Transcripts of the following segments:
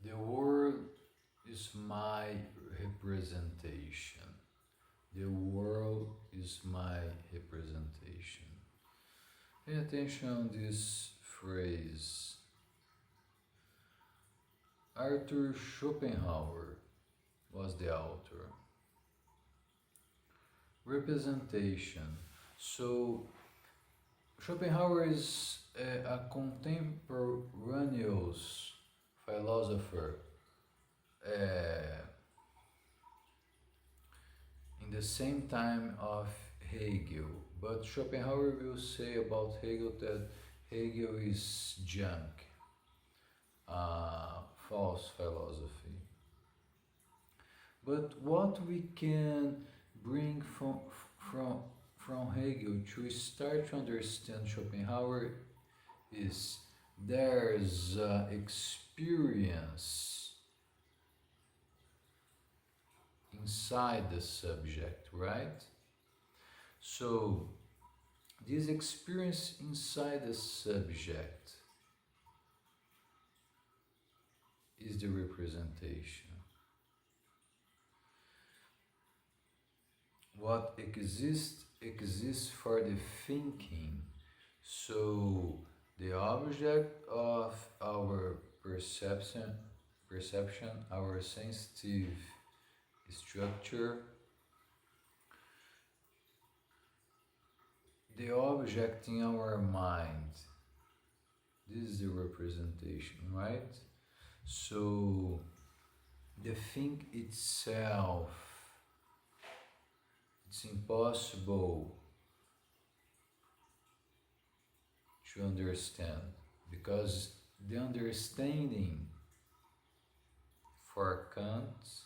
The world is my representation. The world is my representation. Pay attention on this phrase. Arthur Schopenhauer was the author. Representation. So, Schopenhauer is a contemporaneous philosopher in the same time of Hegel. But Schopenhauer will say about Hegel that Hegel is junk, false philosophy. But what we can bring from Hegel to start to understand Schopenhauer is there's experience inside the subject, right? So this experience inside the subject is the representation. What exists for the thinking. So the object of our perception, our sensitive structure, the object in our mind. This is the representation, right? So the thing itself, it's impossible to understand because the understanding for Kant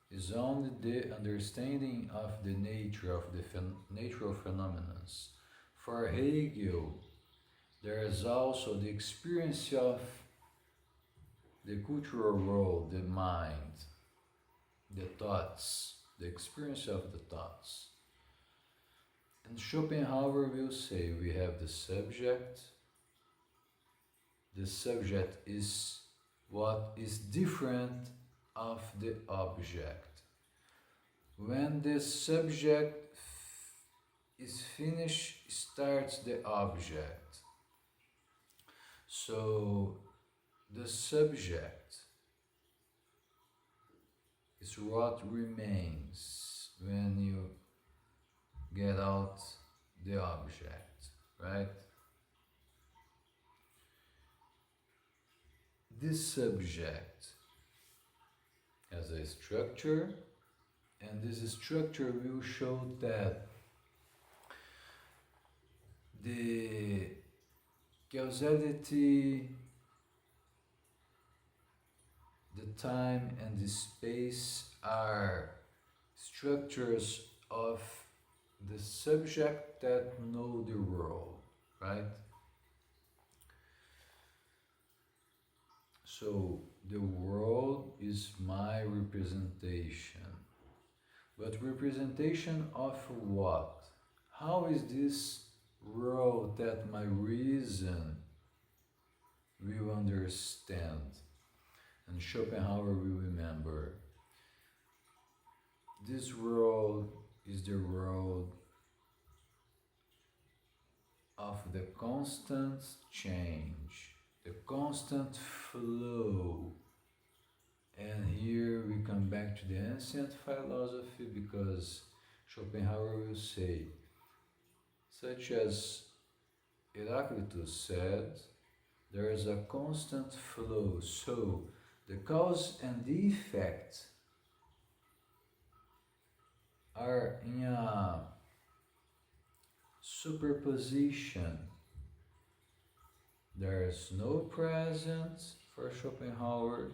is only the understanding of the nature of the natural phenomena. For Hegel, there is also the experience of the cultural world, the mind, the thoughts, the experience of the thoughts. And Schopenhauer will say we have the subject. The subject is what is different of the object. When the subject is finished, starts the object. So the subject is what remains when you get out the object, right? This subject has a structure, and this structure will show that the causality, the time and the space are structures of the subject that know the world, right? So the world is my representation. But representation of what? How is this world that my reason will understand? And Schopenhauer will remember. This world is the world of the constant change, the constant flow. And here we come back to the ancient philosophy because Schopenhauer will say, such as Heraclitus said, there is a constant flow. So the cause and the effect are in a superposition. There is no present for Schopenhauer,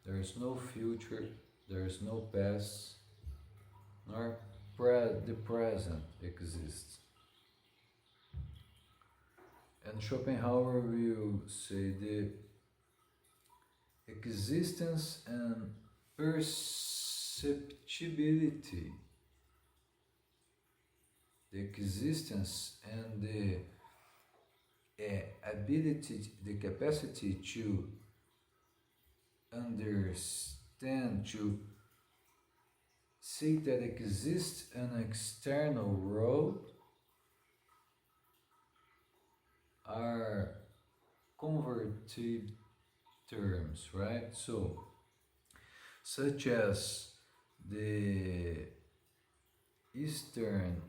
there is no future, there is no past, nor the present exists. And Schopenhauer will say the existence and perceptibility, the existence and the ability, the capacity to understand, to see that exists an external world are converted terms, right? So, such as the Eastern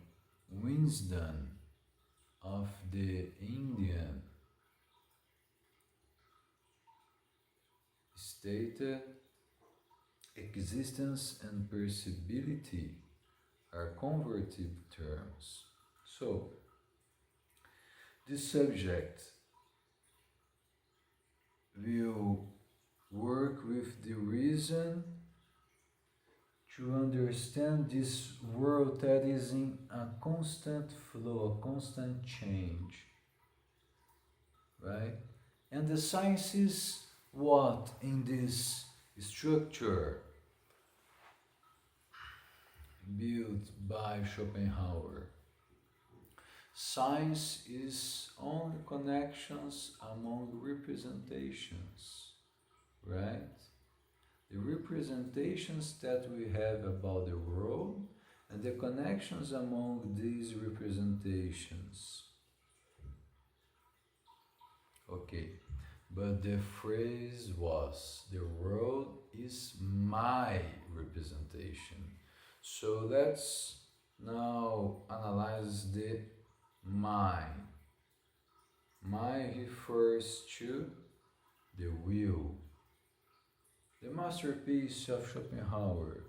wisdom of the Indian stated, existence and perceivability are converted terms. So, this subject will work with the reason to understand this world that is in a constant flow, a constant change, right? And the science is what in this structure built by Schopenhauer? Science is only connections among representations, right? The representations that we have about the world and the connections among these representations. Okay, but the phrase was, the world is my representation. So let's now analyze the mind. Mind refers to the will. The masterpiece of Schopenhauer,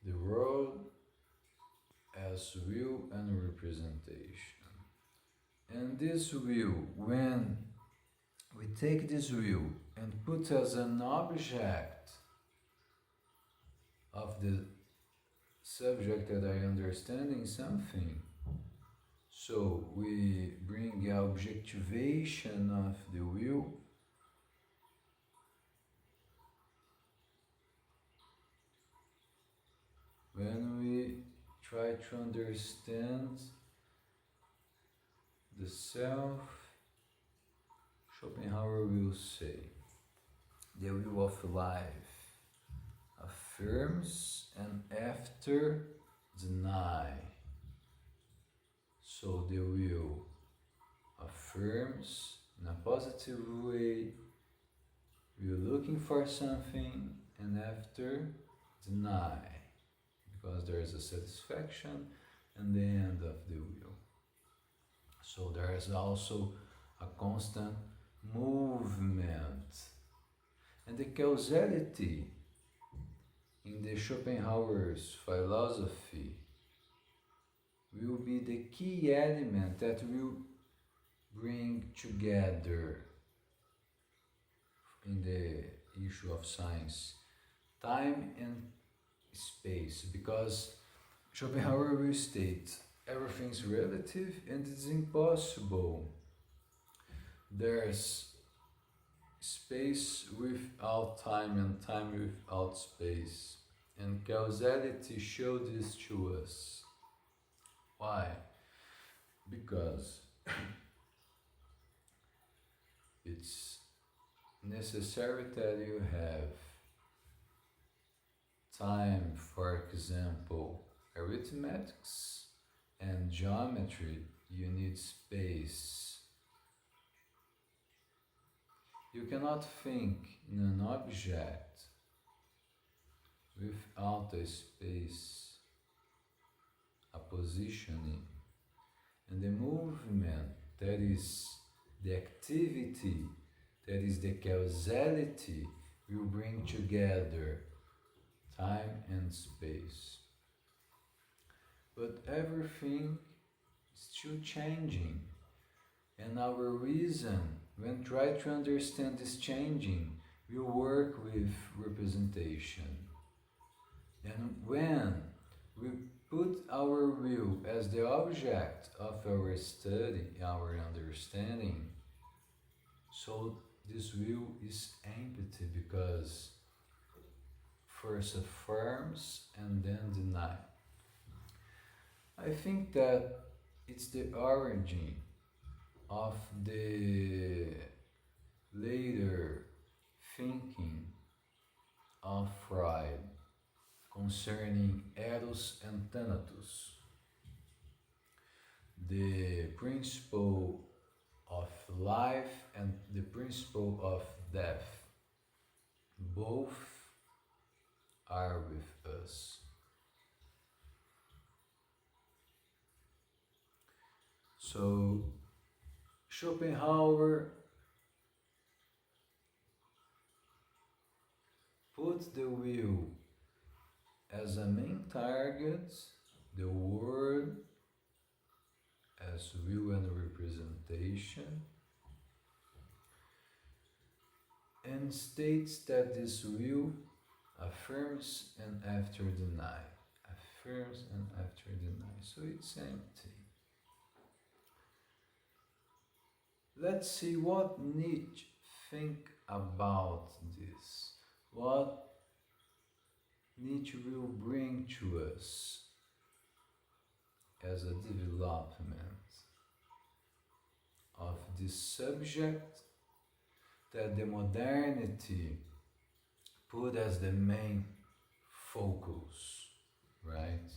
the world as will and representation. And this will, when we take this will and put as an object of the subject that I understanding something, so we bring objectivation of the will, when we try to understand the self, Schopenhauer will say, the will of life affirms and after deny. So the will affirms in a positive way, we're looking for something, and after deny, because there is a satisfaction and the end of the will. So there is also a constant movement. And the causality in the Schopenhauer's philosophy will be the key element that will bring together in the issue of science time and space, because Schopenhauer will state everything's relative and it's impossible. There's space without time and time without space, and causality showed this to us. Why? Because it's necessary that you have time, for example, arithmetics and geometry, you need space. You cannot think in an object without a space, a positioning, and the movement, that is the activity, that is the causality, will bring together time and space. But everything is still changing, and our reason, when try to understand this changing, will work with representation. And when we put our will as the object of our study, our understanding, so this will is empty, because first affirms and then deny. I think that it's the origin of the later concerning Eros and Thanatos, the principle of life and the principle of death. Both are with us. So Schopenhauer put the will as a main target, the word as will and representation, and states that this will affirms and after deny. Affirms and after deny. So it's empty. Let's see what Nietzsche think about this. What Nietzsche will bring to us as a development of this subject that the modernity put as the main focus, right?